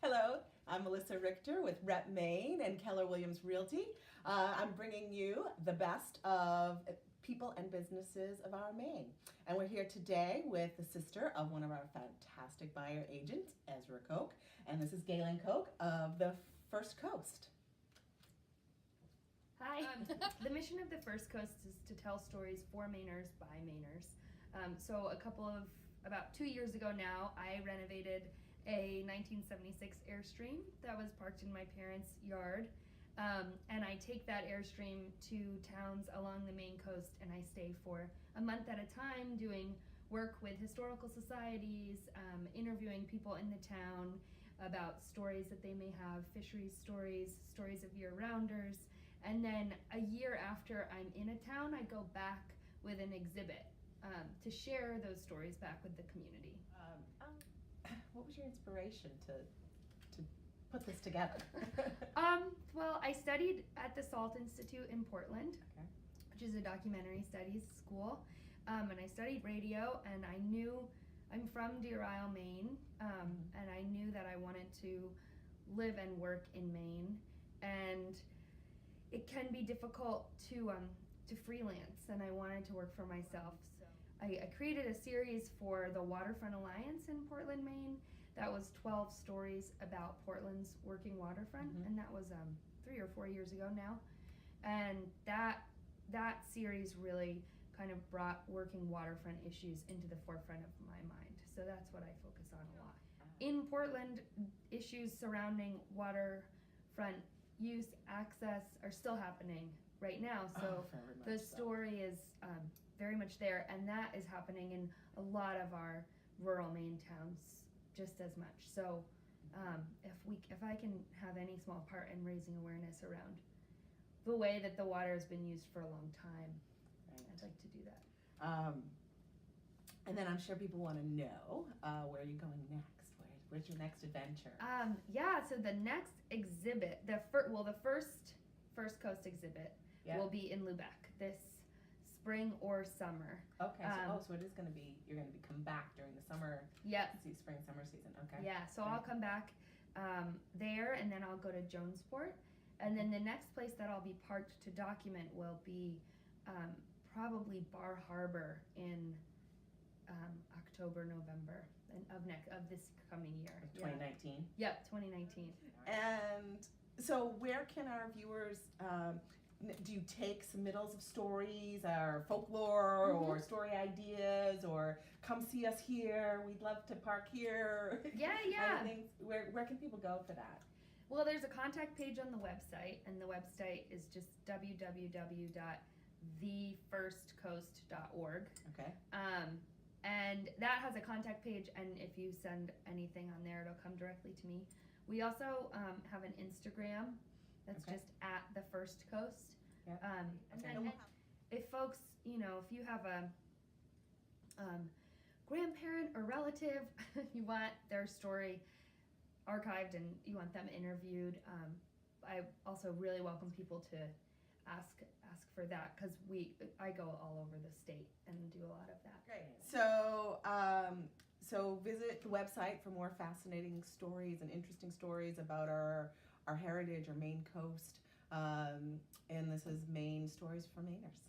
Hello, I'm Melissa Richter with Rep Maine and Keller Williams Realty. I'm bringing you the best of people and businesses of our Maine. And we're here today with the sister of one of our fantastic buyer agents, Ezra Koch. And this is Galen Koch of the First Coast. Hi. The mission of the First Coast is to tell stories for Mainers by Mainers. About 2 years ago now, I renovated a 1976 Airstream that was parked in my parents' yard. And I take that Airstream to towns along the Maine coast, and I stay for a month at a time doing work with historical societies, interviewing people in the town about stories that they may have, fisheries stories of year-rounders. And then a year after I'm in a town, I go back with an exhibit to share those stories back with the community. What was your inspiration to put this together? Well, I studied at the Salt Institute in Portland, Okay. which is a documentary studies school, and I studied radio, and I knew I'm from Deer Isle, Maine, and I knew that I wanted to live and work in Maine, and it can be difficult to freelance, and I wanted to work for myself. So I created a series for the Waterfront Alliance in Portland, Maine. That was 12 stories about Portland's working waterfront, and that was 3 or 4 years ago now. And that series really kind of brought working waterfront issues into the forefront of my mind. So that's what I focus on a lot. In Portland, issues surrounding waterfront use, access are still happening right now. So the story is very much there, and that is happening in a lot of our rural Maine towns just as much. So if I can have any small part in raising awareness around the way that the water has been used for a long time, right, I'd like to do that. And then I'm sure people want to know where you're going next. Where's your next adventure? So the next exhibit, the First Coast exhibit, will be in Lubec this spring or summer. Okay, so it is going to be, you're going to come back during the summer, spring, summer season, okay. Yeah, so I'll come back there, and then I'll go to Jonesport, and then the next place that I'll be parked to document will be probably Bar Harbor in October, November of this coming year. 2019? Yep, 2019. And so where can our viewers, do you take submittals of stories or folklore or story ideas, or come see us here, we'd love to park here? Yeah. Where can people go for that? Well, there's a contact page on the website, and the website is just www.thefirstcoast.org. Okay. And that has a contact page, and if you send anything on there, it'll come directly to me. We also have an Instagram that's just at the First Coast. And then if folks, if you have a grandparent or relative, you want their story archived and you want them interviewed, I also really welcome people to ask for that, because I go all over the state and do a lot of that. Great. So visit the website for more fascinating stories and interesting stories about our heritage, our Maine coast. And this is Maine Stories for Mainers.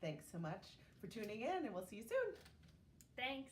Thanks so much for tuning in, and we'll see you soon. Thanks.